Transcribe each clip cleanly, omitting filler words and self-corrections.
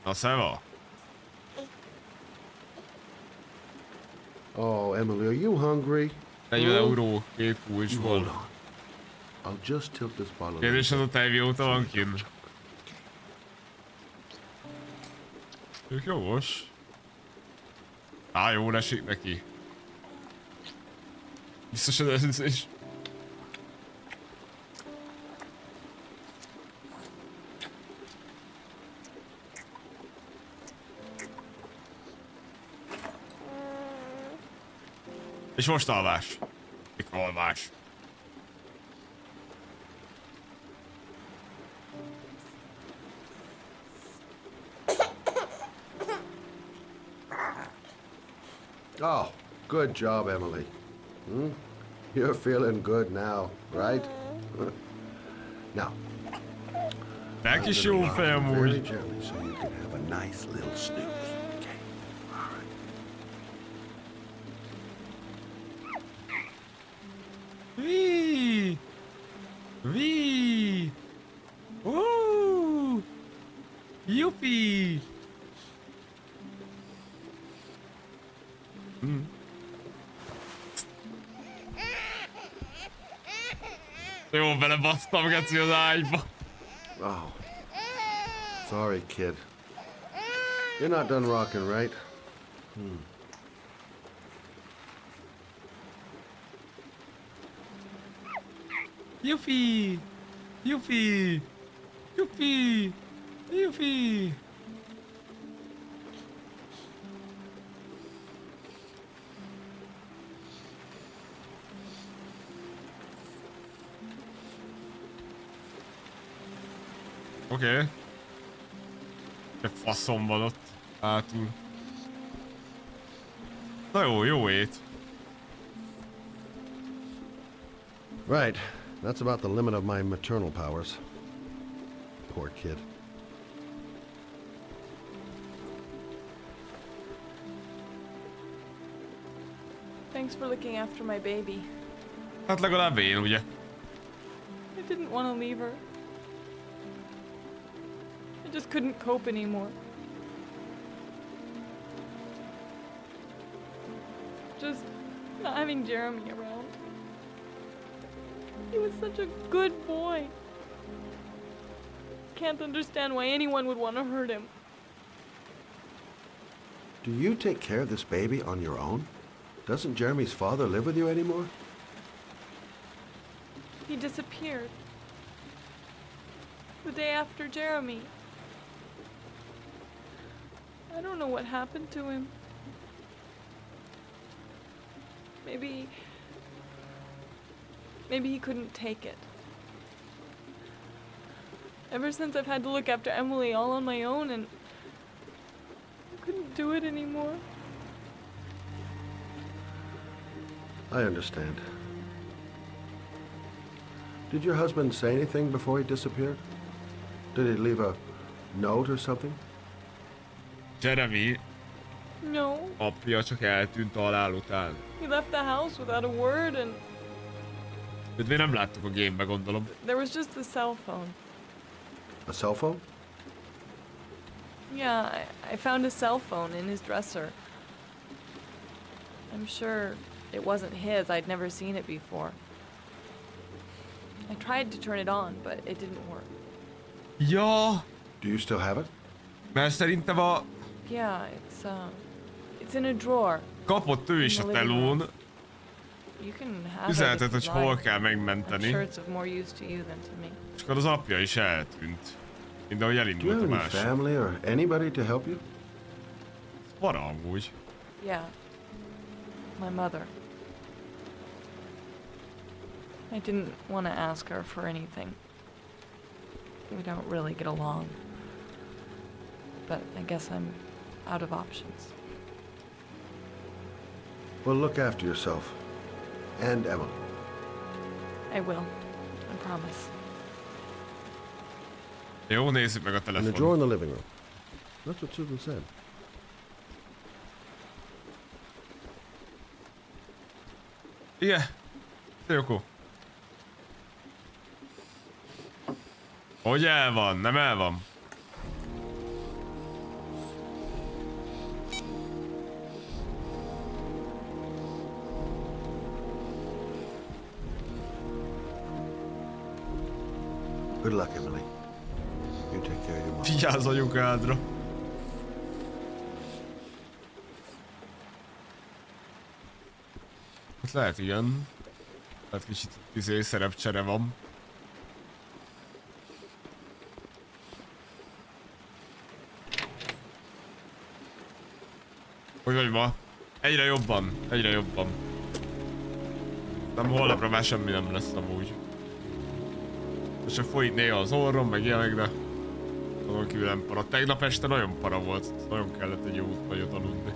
Na, szeva. Oh, Emily, are you hungry? 40 euró, 2 kulcsból. I'll just tilt this bottle. Kérdés az a tej mióta van kint. Ők jogos. Á, jól esik neki. Biztos az edzés. És most alvás. Mikor alvás? Oh, good job, Emily. You're feeling good now, right? Now, Neki is jó fejem very úgy. gently so you can have a nice little snooze. Okay. All right. Wee! Wee! Woo! Yuppie! Jó, belebasztam, geci, az ágyba. Oh. Sorry, kid. You're not done rocking, right? Yuppie! Yuppie! Yuppie! Yuppie! Oké. De faszom van ott hátul. Na jó, jó ét. Right. That's about the limit of my maternal powers. Poor kid. Thanks for looking after my baby. Hát legalább én, ugye? I didn't want to leave her. I just couldn't cope anymore. Just not having Jeremy around. He was such a good boy. Can't understand why anyone would want to hurt him. Do you take care of this baby on your own? Doesn't Jeremy's father live with you anymore? He disappeared. The day after Jeremy. I don't know what happened to him. Maybe he couldn't take it. Ever since I've had to look after Emily all on my own and I couldn't do it anymore. I understand. Did your husband say anything before he disappeared? Did he leave a note or something? Jeremy No. apja csak eltűnt a halál után. He left the house without a word and Őt még nem láttuk a gamebe, gondolom. there was just the cell phone. A cell phone? Yeah, I found a cell phone in his dresser. I'm sure it wasn't his. I'd never seen it before. I tried to turn it on, but it didn't work. Ja, Do you still have it? mert szerintem a... Yeah, it's in a drawer. Kapott ő is a telón You can have üzenetet, it if hogy you'd hol like. kell I'm megmenteni. sure it's of more use to you than to me. És akkor az apja is eltűnt. Mindenhogy Do you elindult have a any másik. family or anybody to help you? Para amúgy. Yeah. My mother. I didn't want to ask her for anything. We don't really get along. But I guess I'm out of options. Well, look after yourself. And Emily. I will. I promise. Jó, nézzük meg a In the drawer telefon. in the living room. That's what Susan said. Igen. Jó. Hogy el van? Nem el van? Good luck, Emily. You take care of your mom. Vigyázz anyukádra. Hát lehet igen. Tehát kicsit szerepcsere van. Hogy vagy ma? Egyre jobban, egyre jobban. Nem holnapra már semmi nem lesz amúgy. És csak folyik néha az orrom, meg ilyenek, de azon kívül nem para. Tegnap este nagyon para volt, nagyon kellett egy jó nagyot aludni.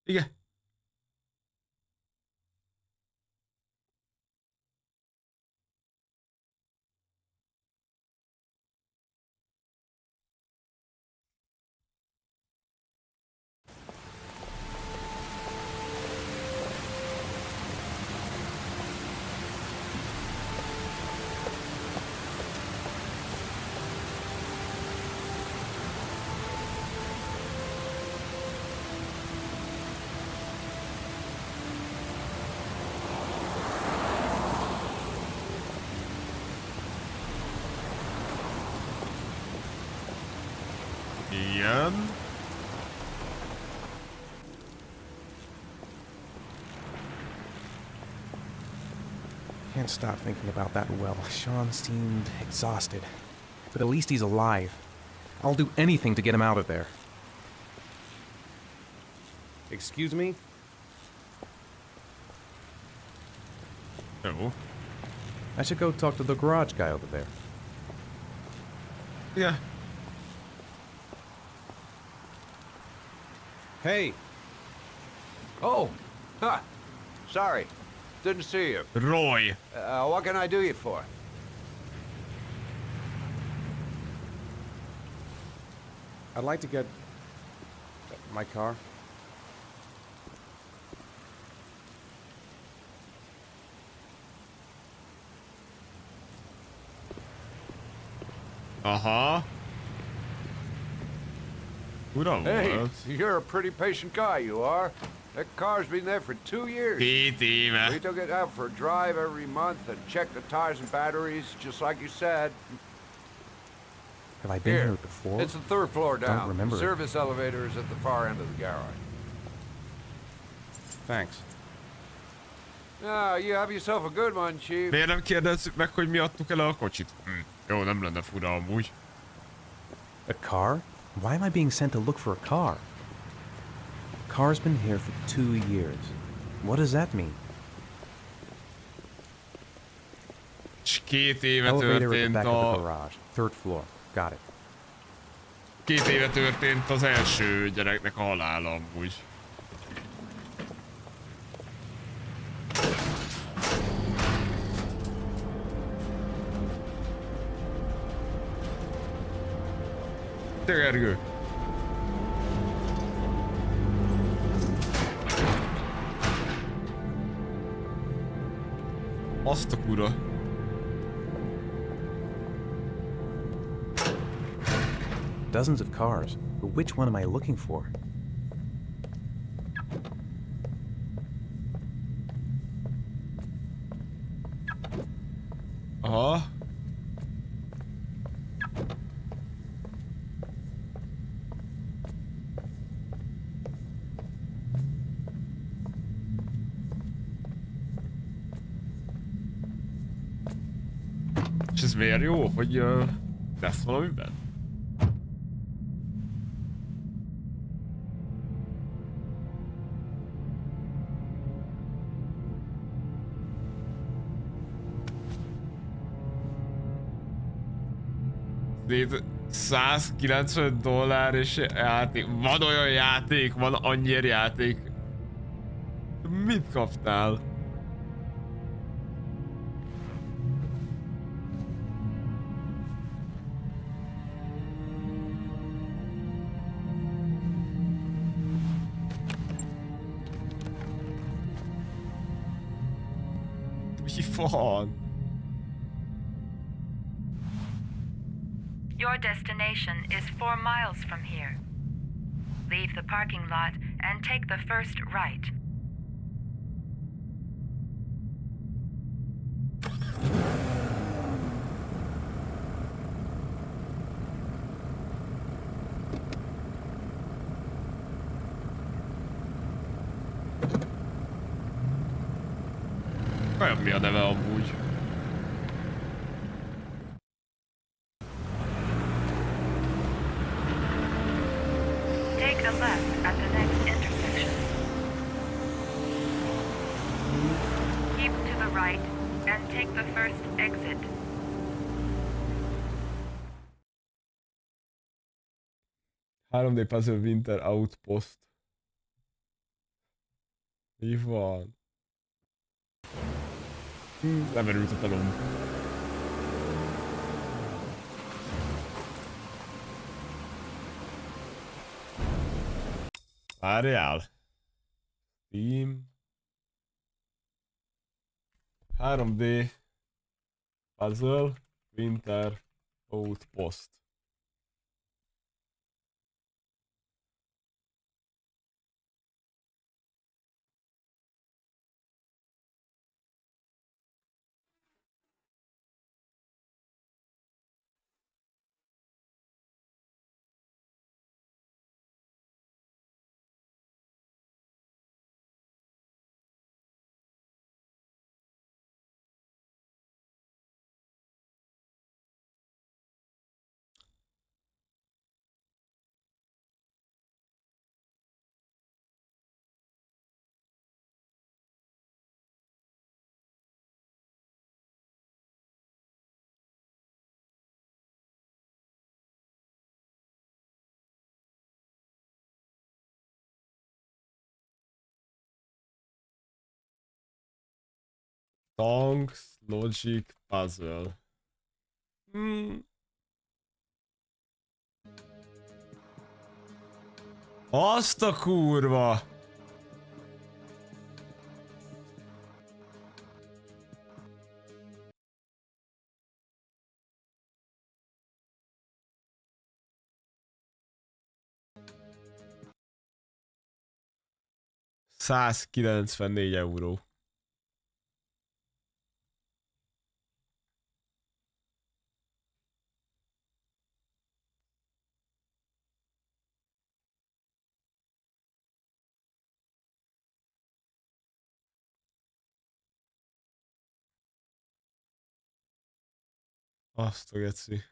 Igen. Igen. Can't stop thinking about that well. Sean seemed exhausted. But at least he's alive. I'll do anything to get him out of there. Excuse me? Jó. I should go talk to the garage guy over there. Yeah. Hey! Oh, huh. Sorry. Didn't see you. Roy. What can I do you for? I'd like to get my car. Aha. Uram Hey, volt. you're a pretty patient guy, you are. That car's been there for 2 years. 2 éve. We took it out for a drive every month and checked the tires and batteries, just like you said. Have I been here before? It's the 3rd floor Don't down. remember it. Service elevator is at the far end of the garage. Thanks. Ah, you have yourself a good one, Chief. Miért nem kérdezzük meg, hogy mi adtuk el a kocsit? Jó, nem lenne fura amúgy. A car? Why am I being sent to look for a car? The car's been here for 2 years. What does that mean? És 2 éve Elevator at the történt back of the a... garage. 3rd floor. Got it. 2 éve történt az első gyereknek a halála amúgy. Te Gergő. Azt a kura. Dozens of cars, but which one am I looking for? Aha. És ez miért jó, hogy lesz valamiben? $190 és játék. Van olyan játék, van annyi játék. Mit kaptál? Mi van? Your destination is 4 miles from here. Leave the parking lot and take the first right. Olyan mi a neve amúgy? Take a left at the next intersection. Keep to the right and take the first exit. 3D Puzzle Winter Outpost. Mi van? Lemerült a talom. Várjál. Steam. 3D Puzzle Winter Outpost. Songs, Logic, Puzzle. Azt a kurva! €194. Azt a geci.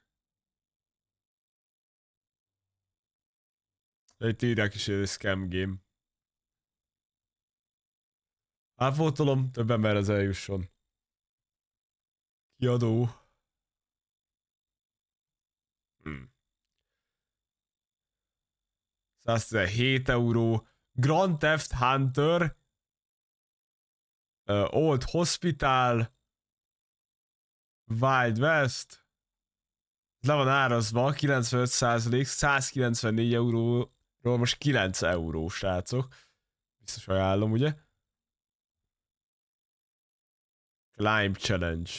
Itt írják is, hogy ez scam game. Átfotolom, több emberhez eljusson. Kiadó. 117 €. Grand Theft Hunter. Old Hospital. Wild West. Le van árazva, 95%, 194 €-ról most 9 €, srácok. Biztos ajánlom, ugye? Climb Challenge.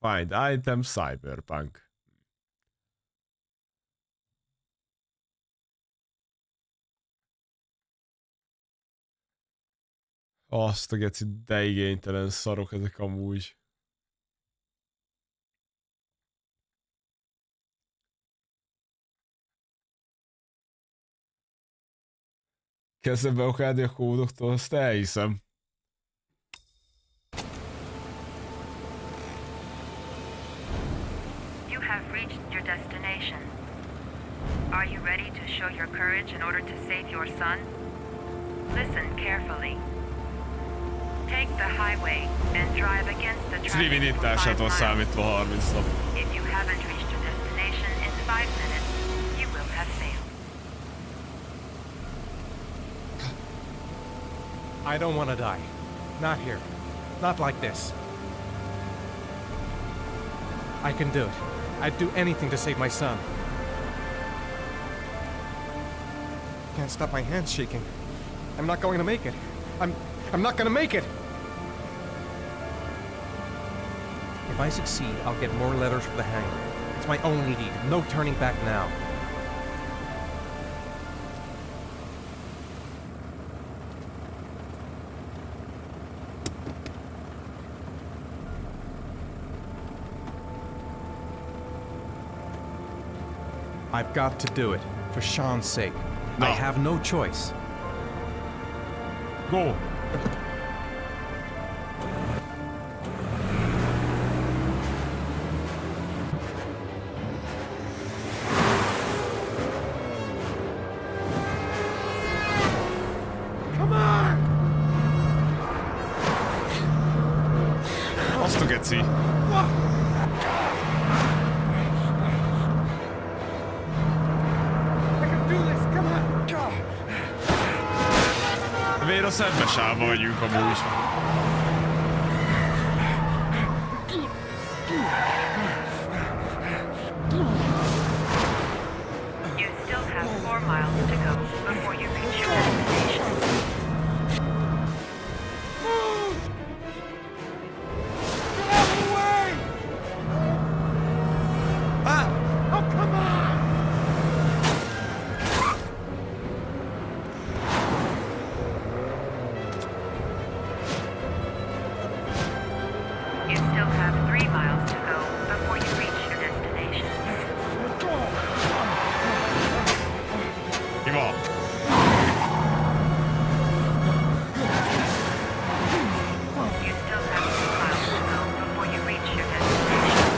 Find item Cyberpunk. Azt a geci, de igénytelen szarok ezek amúgy. Kezdem beokádni a kódoktól, azt elhiszem. You have reached your destination. Are you ready to show your courage in order to save your son? Listen carefully. Take the highway and drive against the traffic for 5 Trivinitásától miles. számítva 30 nap. If you haven't reached your destination in 5 minutes, you will have failed. I don't want to die. Not here. Not like this. I can do it. I'd do anything to save my son. Can't stop my hands shaking. I'm not going to make it. I'm not going to make it. If I succeed, I'll get more letters for the hangar. It's my only lead. No turning back now. I've got to do it, for Sean's sake. No. I have no choice. Go! Come on! Azt a geci. Miért a szembesávban vagyunk amúgy? You still have 4 miles to go before you reach your destination. You still have 3 miles to go before you reach your destination. Mi van? You still have 2 miles to go before you reach your destination.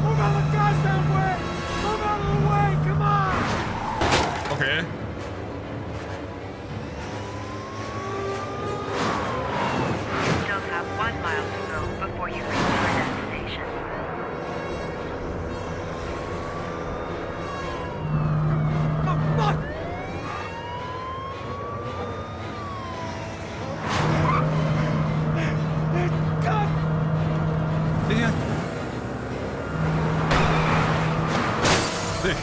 Move out of the goddamn way! Move out of the way! Come on! Oké. You still have 1 mile to go before you reach your destination. Oh, fuck! God! Igen. Dig.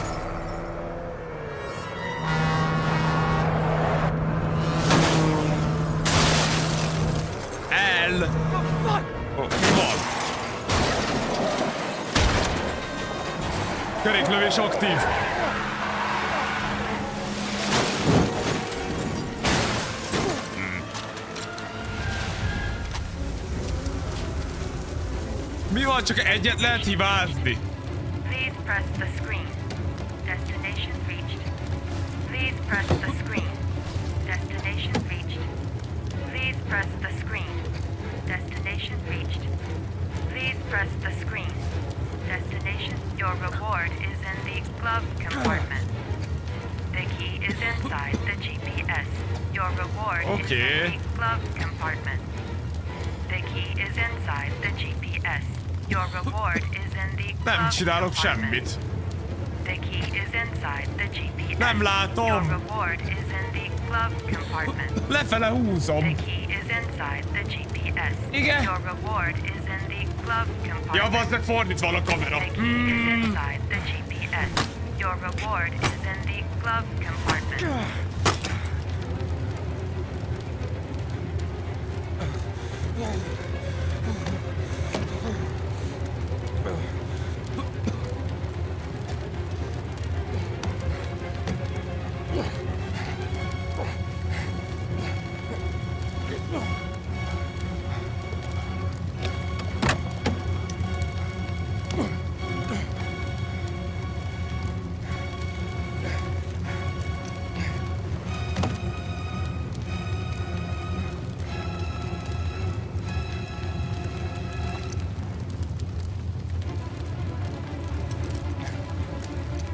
El! Oh, mi van? Keréklövés aktív! Mi van? Csak egyet lehet hibázni? Please press the screen. Destination reached. Please press the screen. Destination reached. Please press the screen. Destination reached. Please press the screen. Destination. Your reward is in the glove compartment. The key is inside the GPS. Your reward is Okay. in the glove compartment. The key is inside the GPS. Your reward is in the Nem glove csinálok compartment. semmit. The key is inside the GPS. Nem látom. Your reward is in the glove compartment. Lefele húzom. The key is inside the GPS. Igen. Your reward is in the glove Ja, compartment. bazd meg, fordítva van a kamera. The key is inside the GPS. Your reward is in the glove compartment.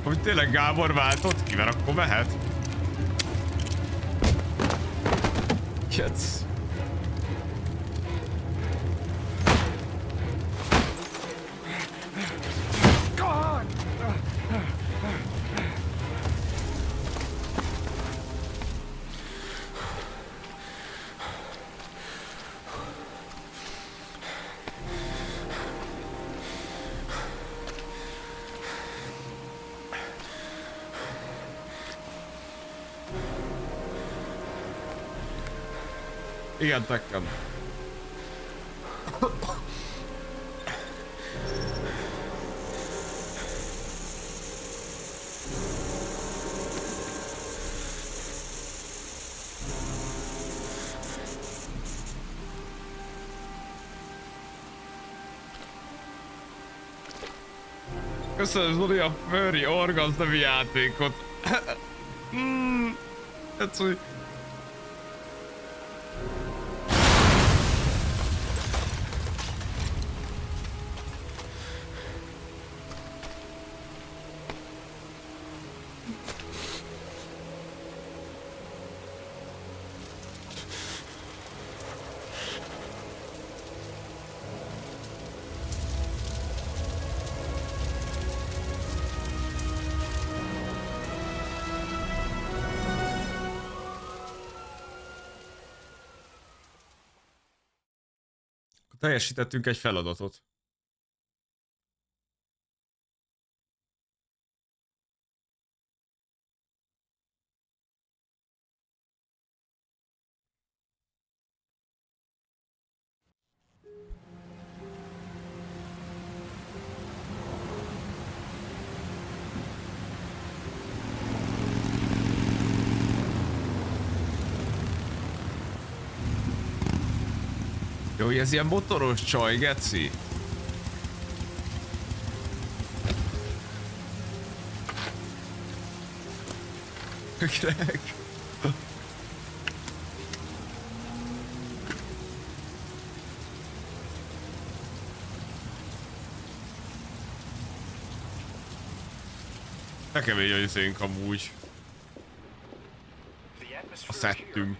Hogy tényleg Gábor váltott ki, mert akkor mehet. Kec. Igen, Tekken. Köszönöm Zoli a Forry Orgaz nevű játékot. Tetsző. Teljesítettünk egy feladatot. Jó, ez ilyen motoros csaj, geci. Kinek? Nekem egy izénk amúgy. A szettünk.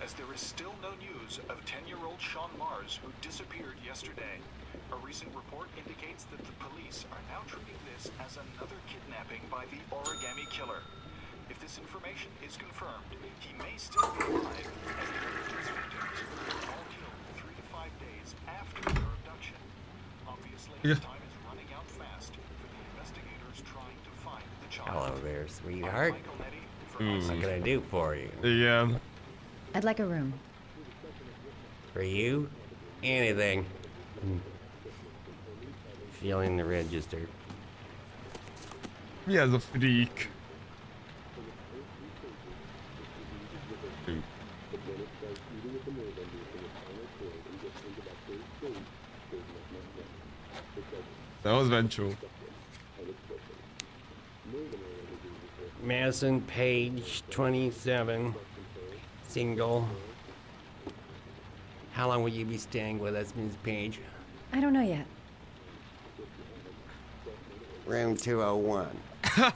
As there is still no news of 10-year-old Sean Mars who disappeared yesterday. A recent report indicates that the police are now treating this as another kidnapping by the origami killer. If this information is confirmed, he may still be alive, as the victims were all killed 3 to 5 days after their abduction. Obviously, time is running out fast for the investigators trying to find the child. Hello there, sweetheart. What can I do for you? Igen. I'd like a room. For you? Anything. Feeling the register. Mi ez a freak? De az Vencsó. Madison Page, 27. Single. How long will you be staying with us, Ms. Page? I don't know yet. Room 201.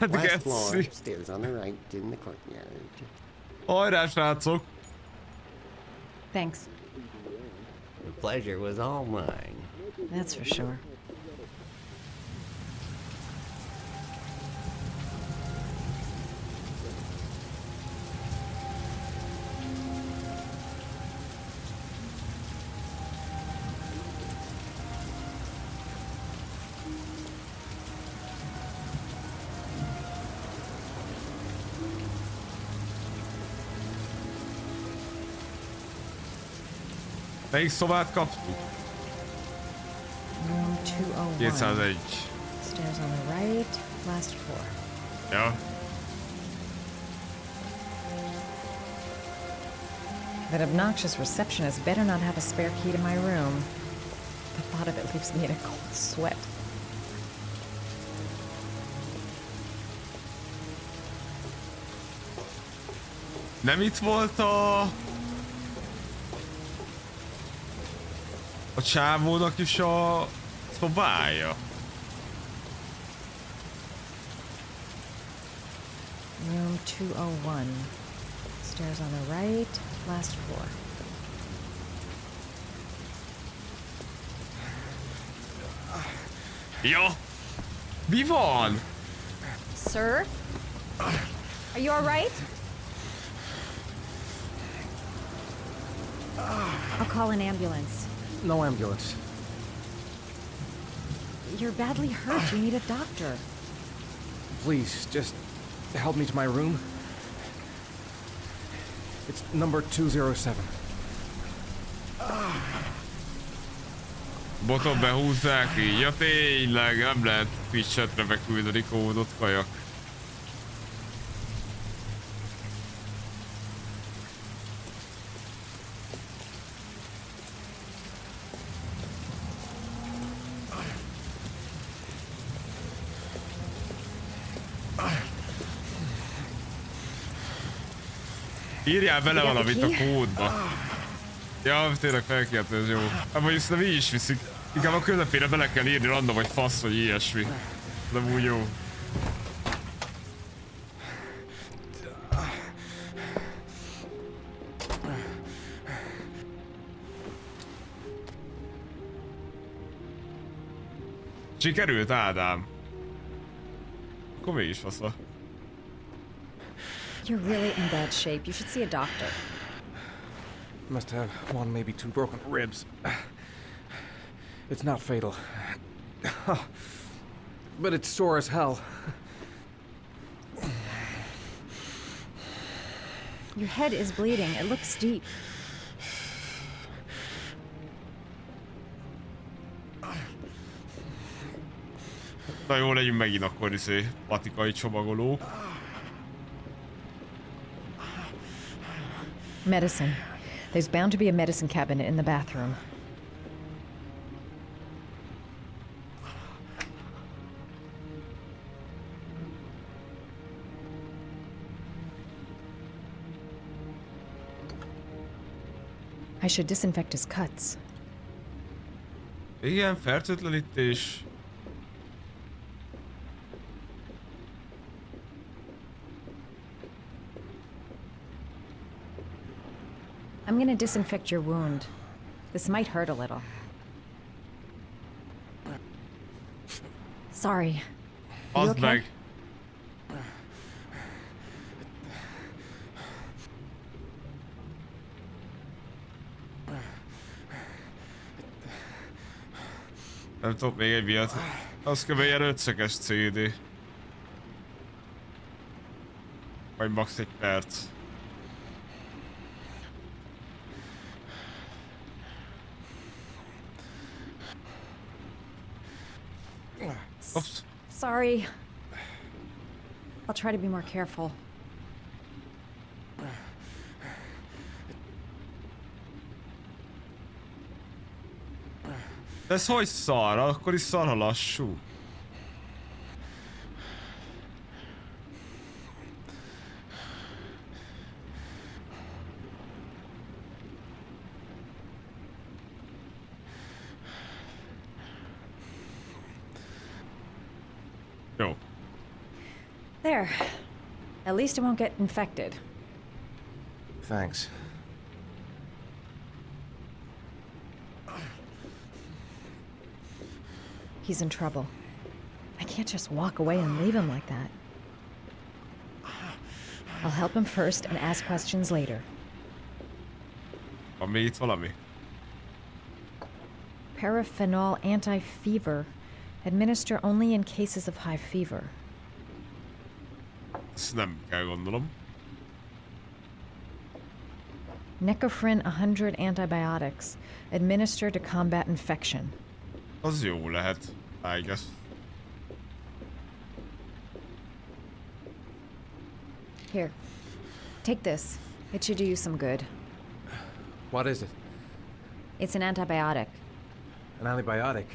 Last floor, stairs on the right, in the courtyard. Hajrá, srácok! Thanks. The pleasure was all mine. That's for sure. Melyik szobát kaptuk? Room 201. 201. Stairs on the right, last floor. Ja. That obnoxious receptionist better not have a spare key to my room. The thought of it leaves me in a cold sweat. Nem itt volt a csávónak is a szobája. Room 201. Stairs on the right, last floor. Ja! Mi van? Sir? Are you all right? I'll call an ambulance. No ambulance. You're badly hurt. You need a doctor. Please, just help me to my room. It's number 207. Boton behúzzák így. Ja tényleg, nem lehet Twitch-etre beküldeni kódot, kajak. Írjál bele valamit a kódba. Ja, tényleg felkérte, ez jó. Hát mondjuk szerintem így is viszik. Inkább a közepére bele kell írni random vagy fasz, vagy ilyesmi. De úgy jó. Sikerült, Ádám. Akkor mégis fasza. You're really in bad shape. You should see a doctor. Must have one, maybe two broken ribs. It's not fatal. But it's sore as hell. Your head is bleeding. It looks deep. Na jó, legyünk megint akkor patikai csomagoló. Medicine. There's bound to be a medicine cabinet in the bathroom. I should disinfect his cuts. Igen, fertőtlenítés. I'm gonna disinfect your wound. This might hurt a little. Sorry. Are you Az okay? meg. Nem tudok még egy miatt. Az kb. Ilyen 5-szöges CD. Vagy max. egy perc. Oops. Sorry. I'll try to be more careful. De ez hogy szar? Akkor is szar, ha lassú. Jó. There. At least it won't get infected. Thanks. He's in trouble. I can't just walk away and leave him like that. I'll help him first and ask questions later. Van még itt valami? Paraphenol anti-fever. Administer only in cases of high fever. Ezt nem kell gondolom. Necophren 100 antibiotics. Administer to combat infection. Az jó lehet, I guess. Here. Take this. It should do you some good. What is it? It's an antibiotic. An antibiotic?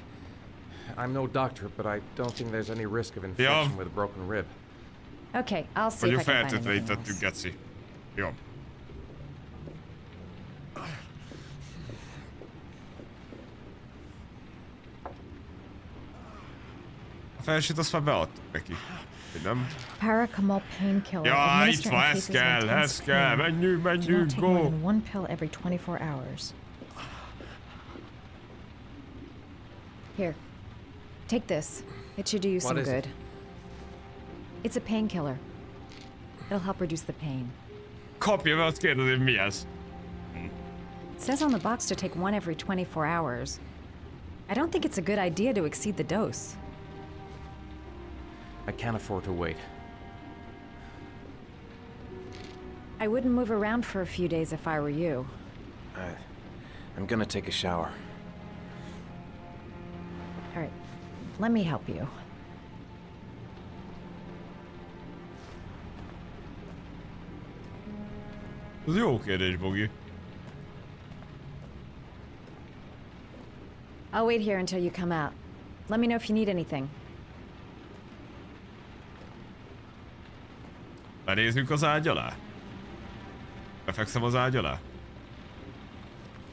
I'm no doctor, but I don't think there's any risk of infection with a broken rib. Okay, I'll see if I can find anything Fertőtlenítettük, else. geci. Jó. A felsőt azt már beadtuk neki. Hogy nem? Paracamol painkiller. Ja, itt Administer in van, cases ez of kell, intense ez kell. pain. Menjünk, Do not menjünk, take more go! than one pill every 24 hours. Here. Take this. It should do you some is good. it? It's a painkiller. It'll help reduce the pain. Kapja be, azt kérdezi, hogy mi ez. It says on the box to take one every 24 hours. I don't think it's a good idea to exceed the dose. I can't afford to wait. I wouldn't move around for a few days if I were you. I'm gonna take a shower. All right, let me help you. Ez jó kérdés, Bogi. I'll wait here until you come out. Let me know if you need anything. Benézünk az ágy alá? Befekszem az ágy alá?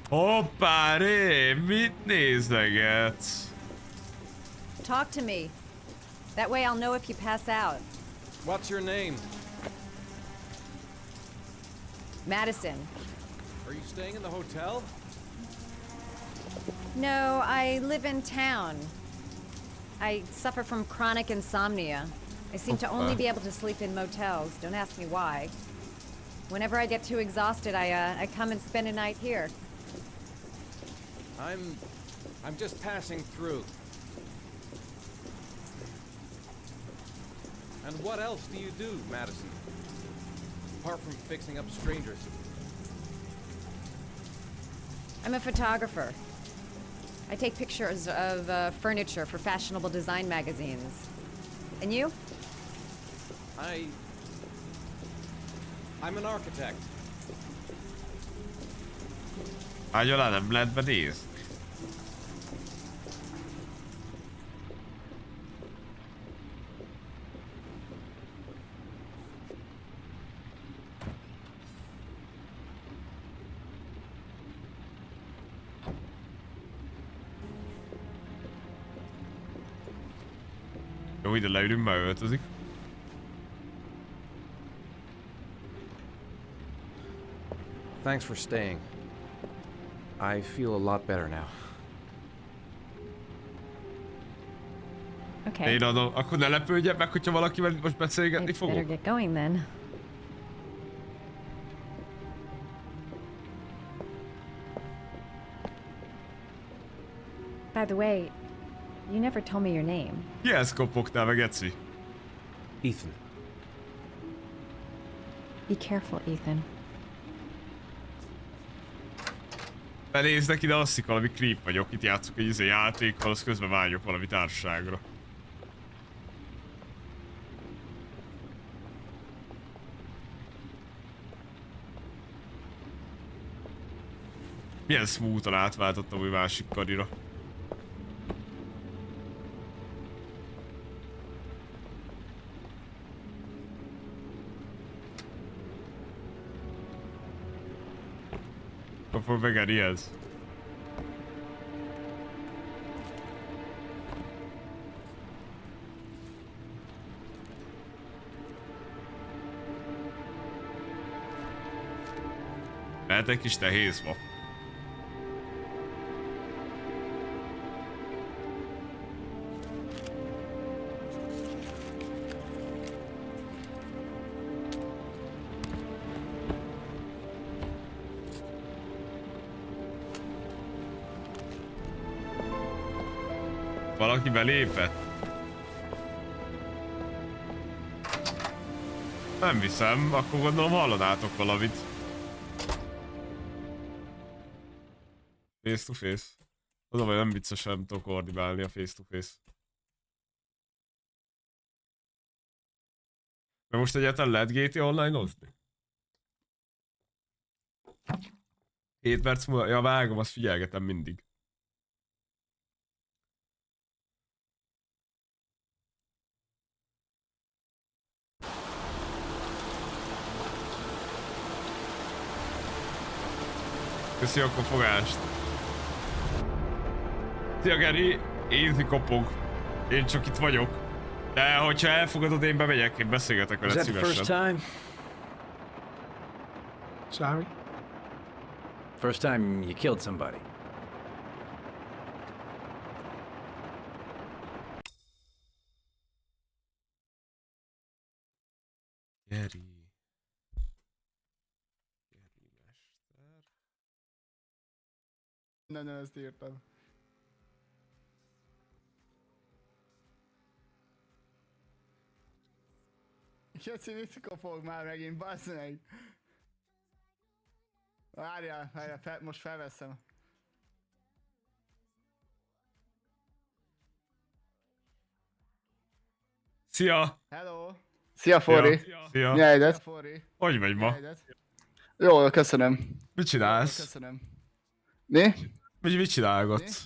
Hoppá, Ré! Mit nézlegetsz? Talk to me. That way I'll know if you pass out. What's your name? Madison. Are you staying in the hotel? No, I live in town. I suffer from chronic insomnia. I seem to only be able to sleep in motels. Don't ask me why. Whenever I get too exhausted, I come and spend a night here. I'm just passing through. And what else do you do, Madison? Apart from fixing up strangers. I'm a photographer. I take pictures of furniture for fashionable design magazines. And you? I'm an architect. Ágy alá nem lehet benézni. Jó, ide leülünk, már öltözik. Thanks for staying. I feel a lot better now. Okay. Én adom, akkor ne lepődjek meg, hogyha valakivel most beszélgetni I'd better fogok. get going then. By the way, you never told me your name. Kihez kopogtál meg, Eci? Ethan. Be careful, Ethan. Benéznek ide, azt hiszik, valami creep vagyok. Itt játszok egy játékkal, az közben vágyok valami társaságra. Milyen smooth-an átváltottam egy másik karira. Akkor megeri ez. Lehet egy kis nehéz ma. Valaki belépett? Nem viszem, akkor gondolom hallanátok valamit. Face to face. Az a baj, nem vicces, nem tudok koordinálni a face to face. Mert most egyáltalán lehet GTA online-ozni? 7 perc múlva, ja vágom, azt figyelgetem mindig. Köszi a kopogást. Szia Geri, Eazykee kopog. Én csak itt vagyok. De hogyha elfogadod, én bemegyek, én beszélgetek veled szívesen. Time? Sorry? First time you killed somebody. Geri. Nem ezt írtam. Keci, mit kopog már megint, bassz meg! Várjál, most felveszem. Szia! Hello! Szia, Forry! Szia! Mi a helyzet? Szia, Forry. Hogy megy Mi a ma? helyzet? Jól, köszönöm. Mit csinálsz? Köszönöm. Mi? Mit csinálgatsz?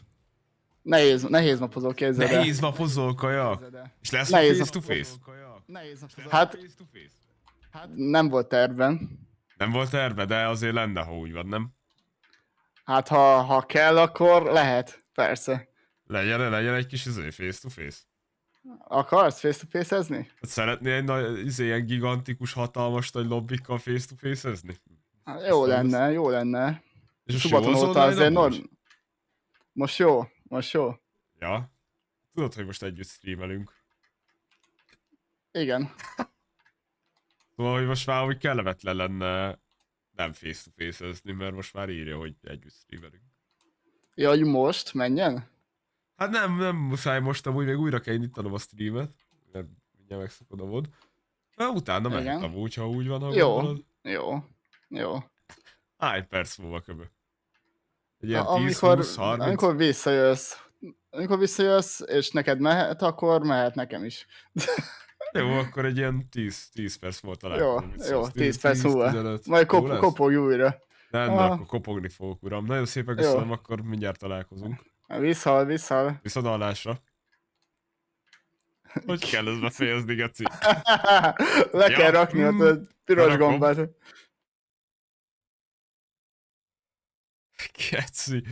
Nehéz napozó, képzeld el. Nehéz napozol kajak? Képzeld el. És lesz ma Nehéz face to napozó. face? Nehéz napozó. Hát Hát nem volt tervben. nem volt terve, de azért lenne, ha úgy van, nem? Hát ha kell, akkor lehet. Persze. Legyen egy kis face to face. Akarsz face-to-face-ezni? Hát szeretnél egy nagy, ilyen gigantikus, hatalmas nagy lobbikkal face to face-ezni? Hát jó lenne, jó lenne. És most Szombaton jó az óta online azért amúgy? Most jó, most jó. Ja. Tudod, hogy most együtt streamelünk. Igen. Szóval, hogy most már úgy kellemetlen lenne nem face to face-ezni, mert most már írja, hogy együtt streamelünk. Ja, hogy most menjen? Hát nem muszáj most, amúgy még újra kell indítanom a streamet, mert mindjárt megszakad a mod. De utána mehet Igen. amúgy, ha úgy van, ha Jó, gondolod. jó. Hány perc múlva köbö? Egy ilyen 10, Amikor, 20, 30? amikor visszajössz, és neked mehet, akkor mehet nekem is. Jó, akkor egy ilyen 10 perc múlva Jó, találkozunk. jó, 10 perc múlva. 15. Majd Jó lesz? kopogj újra. Nem, Aha. akkor kopogni fogok, uram. Nagyon szépen köszönöm, Jó. akkor mindjárt találkozunk. Visszhal. Viszontlátásra. Hogy kell ezt befejezni, Geci? Le kell rakni ott a piros Berakom. gombát. Geci.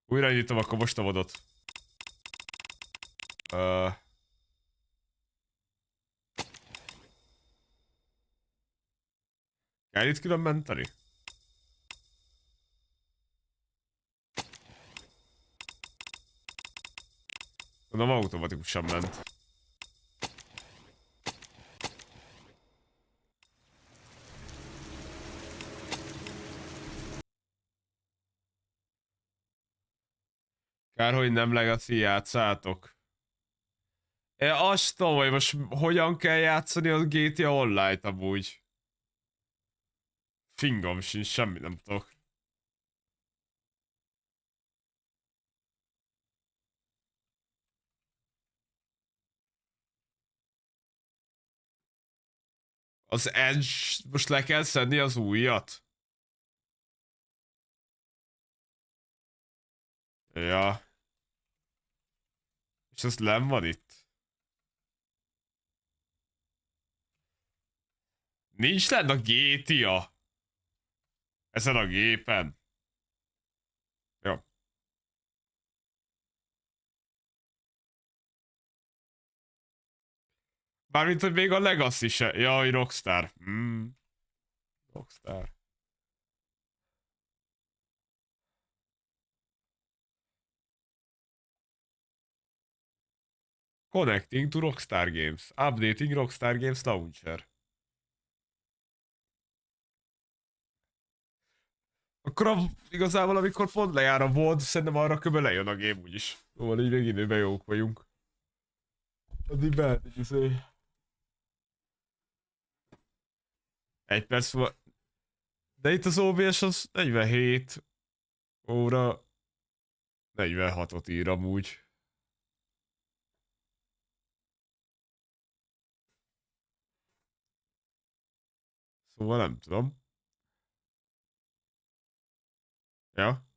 Újraindítom akkor most a modot. Kell itt külön menteni? Mondom, automatikusan ment. Kár, hogy nem Legacy játszátok. Én azt tudom, hogy most hogyan kell játszani a GTA Online-t amúgy. Fingom sincs, semmi nem tudok. Az Edge, most le kell szedni az újat? Ja. És ez nem van itt. Nincs lenne a GTA. Ezen a gépen. Jó. Mármint, hogy még a Legacy se. Jaj, Rockstar. Rockstar. Connecting to Rockstar Games. Updating Rockstar Games Launcher. Akkor igazából, amikor pont lejár a VOD, szerintem arra köbben lejön a game úgyis. Szóval így még időben jók vagyunk. Addig behet egy izé. Egy perc múlva. De itt az OBS az 47 óra 46-ot ír amúgy. Szóval nem tudom. Ja.